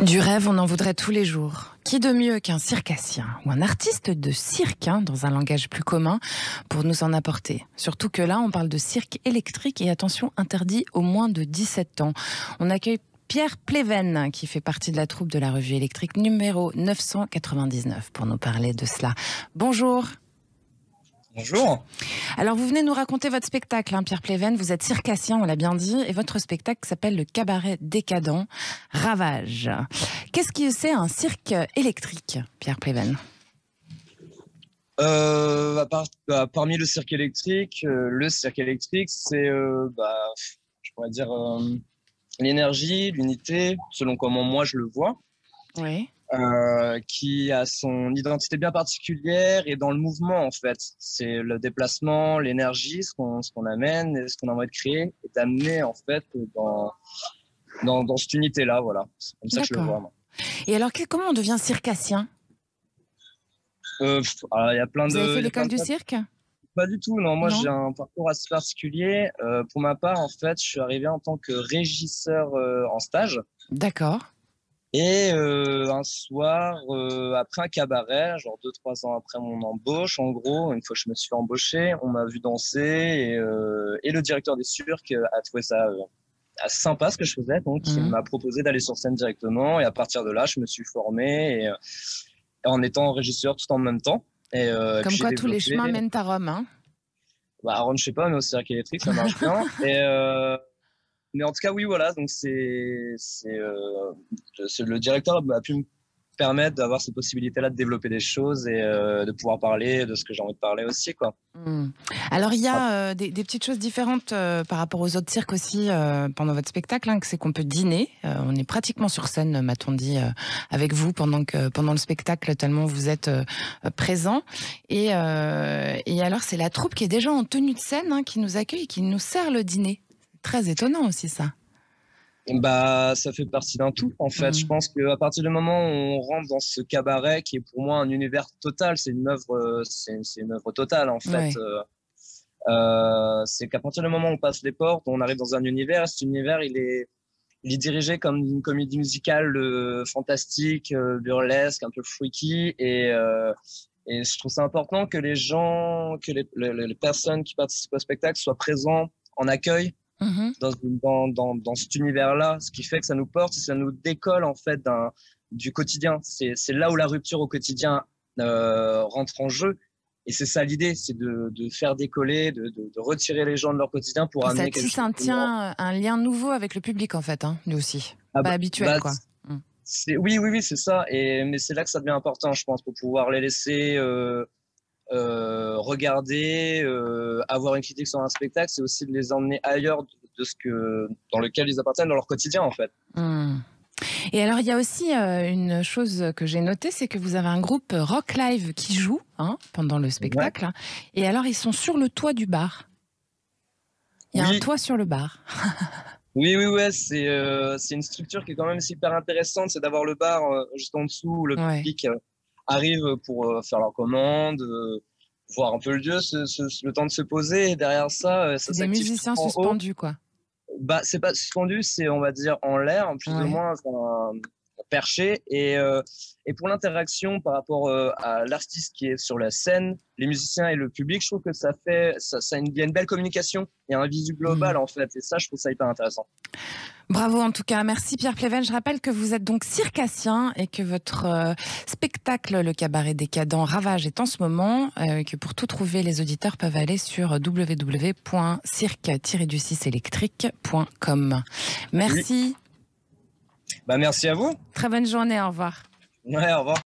Du rêve, on en voudrait tous les jours. Qui de mieux qu'un circassien ou un artiste de cirque, dans un langage plus commun, pour nous en apporter. Surtout que là, on parle de cirque électrique et attention, interdit aux moins de 17 ans. On accueille Pierre Pleven, qui fait partie de la troupe de la revue électrique numéro 999, pour nous parler de cela. Bonjour. Bonjour. Alors, vous venez nous raconter votre spectacle, Pierre Pleven. Vous êtes circassien, on l'a bien dit, et votre spectacle s'appelle Le Cabaret Décadent, Ravage. Qu'est-ce que c'est un cirque électrique, Pierre Pleven? Parmi le cirque électrique, c'est, je pourrais dire, l'énergie, l'unité, selon comment moi je le vois. Oui. Qui a son identité bien particulière et dans le mouvement en fait. C'est le déplacement, l'énergie, ce qu'on amène et ce qu'on a envie de créer et d'amener en fait dans cette unité-là, voilà. C'est comme ça que je le vois, moi. Et alors, comment on devient circassien? Y a plein Vous avez fait l'école du cirque? Pas du tout, non. Moi, Non. j'ai un parcours assez particulier. Pour ma part, en fait, je suis arrivé en tant que régisseur en stage. D'accord. Et un soir, après un cabaret, genre 2-3 ans après mon embauche, en gros, une fois que je me suis fait embaucher, on m'a vu danser et le directeur des cirques a trouvé ça assez sympa ce que je faisais, donc il m'a proposé d'aller sur scène directement et à partir de là, je me suis formé et en étant régisseur tout en même temps. Comme quoi, tous les chemins mènent à Rome, hein. À Rome, je sais pas, mais au cirque électrique, ça marche bien. Mais en tout cas, oui, voilà. Donc, le directeur a pu me permettre d'avoir cette possibilité-là de développer des choses et de pouvoir parler de ce que j'ai envie de parler aussi, quoi. Alors, il y a des petites choses différentes par rapport aux autres cirques aussi pendant votre spectacle, c'est qu'on peut dîner. On est pratiquement sur scène, m'a-t-on dit, avec vous pendant le spectacle, tellement vous êtes présent. Et alors, c'est la troupe qui est déjà en tenue de scène qui nous accueille et qui nous sert le dîner. Très étonnant aussi, ça. Ça fait partie d'un tout, en fait. Je pense qu'à partir du moment où on rentre dans ce cabaret, qui est pour moi un univers total, c'est une œuvre totale, en fait. Ouais. C'est qu'à partir du moment où on passe les portes, on arrive dans un univers, et cet univers, il est dirigé comme une comédie musicale fantastique, burlesque, un peu freaky, et je trouve ça important que les gens, que les personnes qui participent au spectacle soient présents en accueil, dans cet univers-là, ce qui fait que ça nous porte, ça nous décolle en fait du quotidien. C'est là où la rupture au quotidien rentre en jeu. Et c'est ça l'idée, c'est de faire décoller, de retirer les gens de leur quotidien pour amener quelque chose. Ça tient un lien nouveau avec le public en fait, lui aussi. Pas habituel, quoi. Oui, c'est ça. Mais c'est là que ça devient important, je pense, pour pouvoir les laisser regarder, avoir une critique sur un spectacle, c'est aussi de les emmener ailleurs dans lequel ils appartiennent dans leur quotidien, en fait. Et alors, il y a aussi une chose que j'ai notée, c'est que vous avez un groupe rock live qui joue pendant le spectacle. Ouais. Et alors, ils sont sur le toit du bar. Il y a un toit sur le bar. Oui, c'est une structure qui est quand même super intéressante, c'est d'avoir le bar juste en dessous où le public arrive pour faire leur commande, voir un peu le lieu, le temps de se poser. Et derrière ça, ça s'active. Des musiciens suspendus, quoi. C'est pas suspendu, c'est, on va dire, en l'air, plus ou moins, perché. Et pour l'interaction par rapport à l'artiste qui est sur la scène, les musiciens et le public, je trouve que il y a une belle communication. Il y a un visu global, en fait. Et ça, je trouve ça hyper intéressant. Bravo en tout cas, merci Pierre Pleven. Je rappelle que vous êtes donc circassien et que votre spectacle Le Cabaret Décadent Ravage est en ce moment, que pour tout trouver, les auditeurs peuvent aller sur www.cirque-du6électrique.com. Merci. Oui. Merci à vous. Très bonne journée, au revoir. Ouais, au revoir.